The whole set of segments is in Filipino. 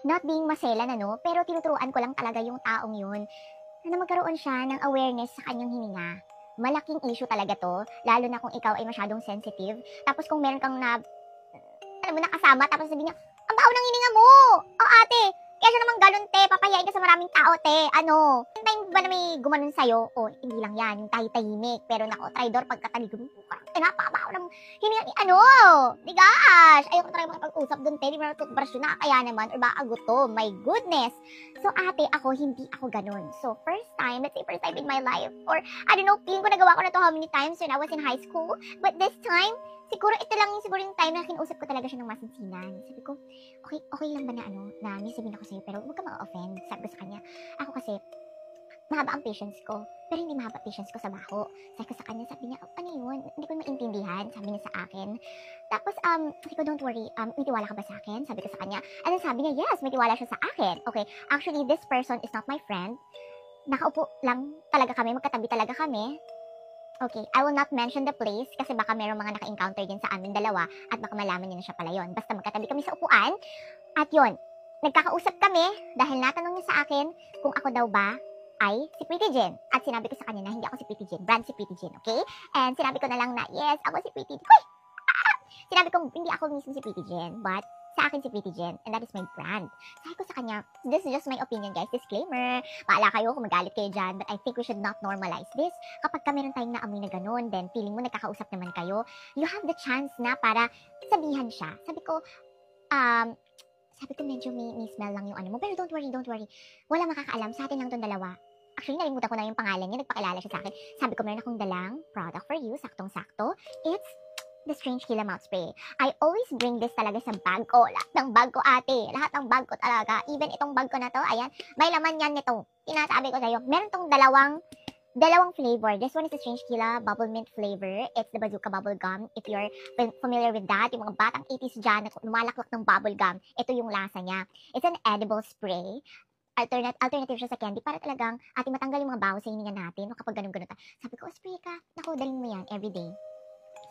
not being maselan ano, pero tinuturuan ko lang talaga yung taong yun na magkaroon siya ng awareness sa kanyang hininga. Malaking issue talaga 'to, lalo na kung ikaw ay masyadong sensitive. Tapos kung meron kang alam mo, nakasama tapos sabihin niya, "Ang baho ng hininga mo! Oh, ate, kaya siya naman gano'n, te, papahiyain ka sa maraming tao, te, ano, yung time ba na may gumanon sa'yo? O, hindi lang yan, yung tahimik, pero nako, traidor pagkatalikod mo, parang napakabaho ng hininga ni ano, ni gosh, ayoko talaga makipag-usap doon, te, di mo na toothbrush yun, nakakaya naman, or baka gutom, my goodness." So, ate, ako, hindi ako ganun. So, first time, let's say first time in my life, or, I don't know, feeling ko nagawa ko na to how many times when I was in high school, but this time, siguro ito lang yung siguro yung time na kinausap ko talaga siya ng masinsinan. Sabi ko, okay lang ba na ano, na may sabihin ako sa'yo, pero huwag ka ma-offend. Sabi ko sa kanya, ako kasi, mahaba ang patience ko, pero hindi mahaba patience ko sa baho. Sabi ko sa kanya, sabi niya, "Oh, ano yun? Hindi ko maintindihan," sabi niya sa akin. Tapos, sabi ko, "Don't worry, may tiwala ka ba sa akin?" Sabi ko sa kanya. And then sabi niya, yes, may tiwala siya sa akin. Okay, actually, this person is not my friend. Nakaupo lang talaga kami, magkatabi talaga kami. Okay, I will not mention the place kasi baka merong mga naka-encounter din sa amin dalawa at baka malaman niya na siya pala yun. Basta magkatabi kami sa upuan at yun, nagkakausap kami dahil natanong niya sa akin kung ako daw ba ay si Pretty Jen. At sinabi ko sa kanya na hindi ako si Pretty Jen, brand si Pretty Jen, okay? And sinabi ko na lang na, yes, ako si Pretty Jen. Hoy! Sinabi ko, hindi ako mismo si Pretty Jen, but sa akin si Pretty Jen, and that is my brand. Sabi ko sa kanya, this is just my opinion, guys. Disclaimer, paala kayo kung magalit kayo dyan, but I think we should not normalize this. Kapag ka meron tayong naamoy na ganun, then feeling mo nagkakausap naman kayo, you have the chance na para sabihan siya. Sabi ko medyo may smell lang yung ano mo, pero don't worry. Wala makakaalam, sa atin lang tong dalawa. Actually, nalimutan ko na yung pangalan niya, nagpakilala siya sa akin. Sabi ko, meron akong dalang product for you, saktong-sakto. It's the Strange Killa Mouth Spray. I always bring this talaga sa bag ko. Lahat ng bag ko, ate. Lahat ng bag ko talaga. Even itong bag ko na to, ayan, may laman yan nito. Tinasabi ko sa'yo, meron tong dalawang flavor. This one is the Strange Killa Bubble Mint flavor. It's the Bazooka Bubble Gum. If you're familiar with that, yung mga batang 80s dyan na lumalaklak ng bubble gum, ito yung lasa niya. It's an edible spray. Alternative siya sa candy para talagang ating matanggal yung mga baho sa hininga natin. No, kapag ganun-ganun ta. Sabi ko, spray ka. Naku, daling mo yan everyday.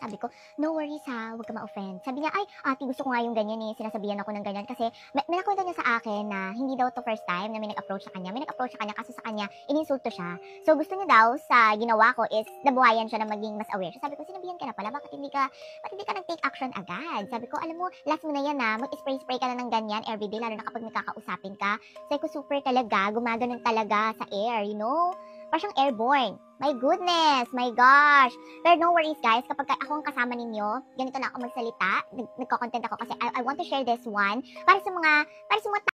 Sabi ko, no worries ha, huwag ka ma-offend. Sabi niya, ay, ate, gusto ko nga yung ganyan eh. Sinasabihan ako ng ganyan kasi may nakwento niya sa akin na hindi daw to first time na may nag-approach sa kanya. May nag-approach sa kanya kasi sa kanya, ininsulto siya. So, gusto niya daw sa ginawa ko is nabuhayan siya na maging mas aware. So, sabi ko, sinabihan ka na pala, bakit hindi ka nag-take action agad? Sabi ko, alam mo, last mo na yan ha, mag-spray-spray ka na ng ganyan everyday, lalo na kapag may kakausapin ka. Sabi ko, super talaga, gumaganon talaga sa air, you know? Parang siyang airborne. My goodness, my gosh. Pero no worries guys, kapag ako ang kasama ninyo, ganito na ako magsalita, nagko-content ako kasi I want to share this one para sa mga